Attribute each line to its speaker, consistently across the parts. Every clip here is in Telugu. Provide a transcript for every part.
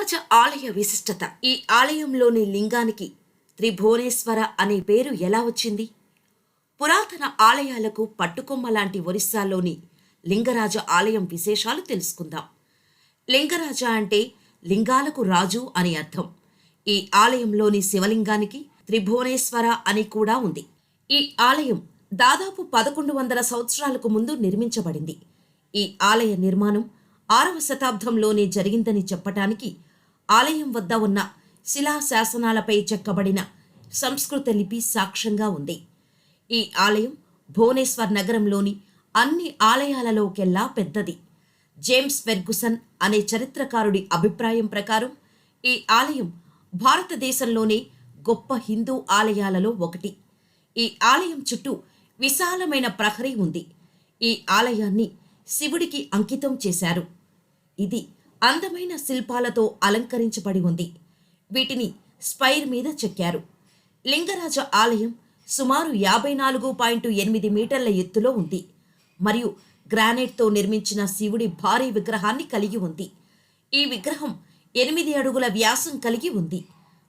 Speaker 1: లింగరాజ ఆలయ విశిష్టత. ఈ ఆలయంలోని లింగానికి త్రిభువనేశ్వర అనే పేరు ఎలా వచ్చింది? పురాతన ఆలయాలకు పట్టుకొమ్మ లాంటి ఒరిస్సాలోని లింగరాజ ఆలయం విశేషాలు తెలుసుకుందాం. లింగరాజ అంటే లింగాలకు రాజు అని అర్థం. ఈ ఆలయంలోని శివలింగానికి త్రిభువనేశ్వర అని కూడా ఉంది. ఈ ఆలయం దాదాపు 1100 సంవత్సరాలకు ముందు నిర్మించబడింది. ఈ ఆలయ నిర్మాణం 6వ శతాబ్దంలోనే జరిగిందని చెప్పటానికి ఆలయం వద్ద ఉన్న శిలా శాసనాలపై చెక్కబడిన సంస్కృత లిపి సాక్ష్యంగా ఉంది. ఈ ఆలయం భువనేశ్వర్ నగరంలోని అన్ని ఆలయాలలోకెల్లా పెద్దది. జేమ్స్ ఫెర్గుసన్ అనే చరిత్రకారుడి అభిప్రాయం ప్రకారం ఈ ఆలయం భారతదేశంలోనే గొప్ప హిందూ ఆలయాలలో ఒకటి. ఈ ఆలయం చుట్టూ విశాలమైన ప్రహరీ ఉంది. ఈ ఆలయాన్ని శివుడికి అంకితం చేశారు. ఇది అందమైన శిల్పాలతో అలంకరించబడి ఉంది. వీటిని స్పైర్ మీద చెక్కారు. లింగరాజ ఆలయం సుమారు 54.8 మీటర్ల ఎత్తులో ఉంది మరియు గ్రానైట్తో నిర్మించిన శివుడి భారీ విగ్రహాన్ని కలిగి ఉంది. ఈ విగ్రహం 8 అడుగుల వ్యాసం కలిగి ఉంది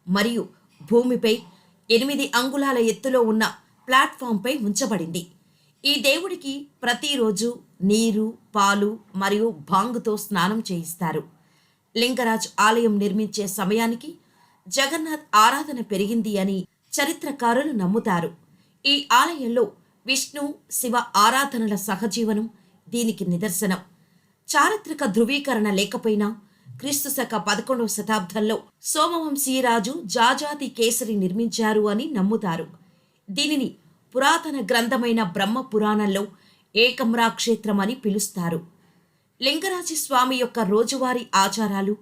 Speaker 1: మరియు భూమిపై 8 అంగుళాల ఎత్తులో ఉన్న ప్లాట్ఫామ్పై ఉంచబడింది. ఈ దేవుడికి ప్రతిరోజు నీరు, పాలు మరియు భాంగుతో స్నానం చేయిస్తారు. లింగరాజ్ ఆలయం నిర్మించే సమయానికి జగన్నాథ్ ఆరాధన పెరిగింది అని చరిత్రకారులు నమ్ముతారు. ఈ ఆలయంలో విష్ణు, శివ ఆరాధనల సహజీవనం దీనికి నిదర్శనం. చారిత్రక ధృవీకరణ లేకపోయినా క్రీస్తు శక 11వ శతాబ్దంలో సోమవంశీరాజు జాజాతి కేసరి నిర్మించారు అని నమ్ముతారు. దీనిని పురాతన గ్రంథమైన బ్రహ్మ పురాణంలో ఏకమ్రా క్షేత్రం అని పిలుస్తారు. లింగరాజస్వామి యొక్క రోజువారీ ఆచారాలు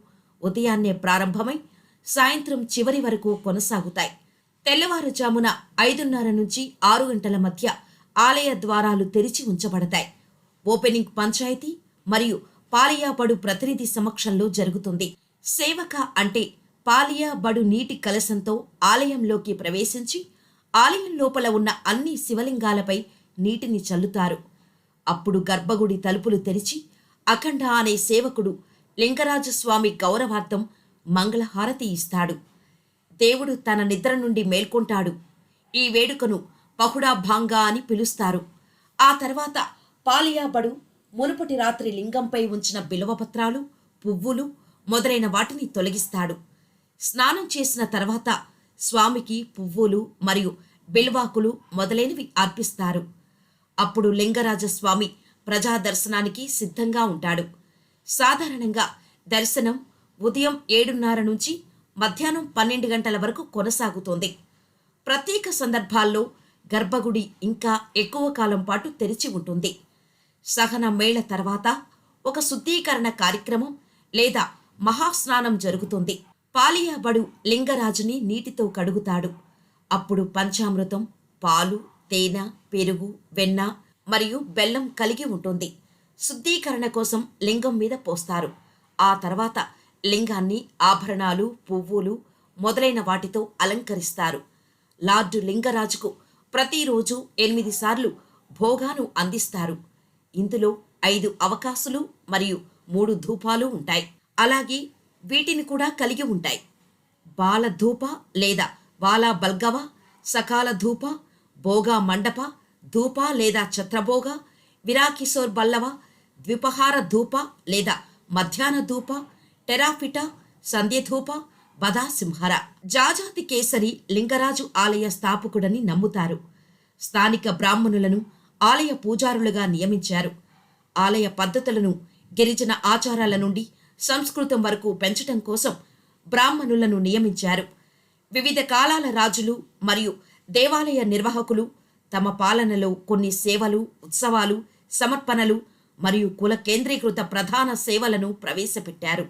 Speaker 1: ఉదయాన్నే ప్రారంభమై సాయంత్రం చివరి వరకు కొనసాగుతాయి. తెల్లవారుజామున 5:30 నుంచి 6 గంటల మధ్య ఆలయ ద్వారాలు తెరిచి ఉంచబడతాయి. ఓపెనింగ్ పంచాయతీ మరియు పాలియా బడు ప్రతినిధి సమక్షంలో జరుగుతుంది. సేవక అంటే పాలియా బడు నీటి కలశంతో ఆలయంలోకి ప్రవేశించి ఆలయం లోపల ఉన్న అన్ని శివలింగాలపై నీటిని చల్లుతారు. అప్పుడు గర్భగుడి తలుపులు తెరిచి అఖండ అనే సేవకుడు లింగరాజస్వామి గౌరవార్థం మంగళహారతి ఇస్తాడు. దేవుడు తన నిద్ర నుండి మేల్కొంటాడు. ఈ వేడుకను పహుడా భాంగా అని పిలుస్తారు. ఆ తర్వాత పాలియాబడు మునుపటి రాత్రి లింగంపై ఉంచిన బిల్వపత్రాలు, పువ్వులు మొదలైన వాటిని తొలగిస్తాడు. స్నానం చేసిన తర్వాత స్వామికి పువ్వులు మరియు బిల్వాకులు మొదలైనవి అర్పిస్తారు. అప్పుడు లింగరాజస్వామి ప్రజా దర్శనానికి సిద్ధంగా ఉంటాడు. సాధారణంగా దర్శనం ఉదయం 7:30 నుంచి మధ్యాహ్నం 12 గంటల వరకు కొనసాగుతోంది. ప్రత్యేక సందర్భాల్లో గర్భగుడి ఇంకా ఎక్కువ కాలం పాటు తెరిచి ఉంటుంది. సహన మేళ తర్వాత ఒక శుద్ధీకరణ కార్యక్రమం లేదా మహాస్నానం జరుగుతుంది. పాలియాబడు లింగరాజుని నీటితో కడుగుతాడు. అప్పుడు పంచామృతం, పాలు, తేనె, పెరుగు, వెన్న మరియు బెల్లం కలిగి ఉంటుంది. శుద్ధీకరణ కోసం లింగం మీద పోస్తారు. ఆ తర్వాత లింగాన్ని ఆభరణాలు, పువ్వులు మొదలైన వాటితో అలంకరిస్తారు. లార్డు లింగరాజుకు ప్రతిరోజు 8 సార్లు భోగాను అందిస్తారు. ఇందులో 5 అవకాశాలు మరియు 3 ధూపాలు ఉంటాయి. అలాగే వీటిని కూడా కలిగి ఉంటాయి. బాల ధూప లేదా బాలా బల్గవ, సకాల ధూప, భోగా మండప, ధూప లేదా ఛత్రభోగ, విరాకిశోర్ బల్లవ, ద్విపహార ధూప లేదా మధ్యాహ్న ధూప, టెరాఫిటా, సంధ్యధూప, బదాసింహర. జాజాతి కేసరి లింగరాజు ఆలయ స్థాపకుడని నమ్ముతారు. స్థానిక బ్రాహ్మణులను ఆలయ పూజారులుగా నియమించారు. ఆలయ పద్ధతులను గిరిజన ఆచారాల నుండి సంస్కృతం వరకు పెంచటం కోసం బ్రాహ్మణులను నియమించారు. వివిధ కాలాల రాజులు మరియు దేవాలయ నిర్వాహకులు తమ పాలనలో కొన్ని సేవలు, ఉత్సవాలు, సమర్పణలు మరియు కుల కేంద్రీకృత ప్రధాన సేవలను ప్రవేశపెట్టారు.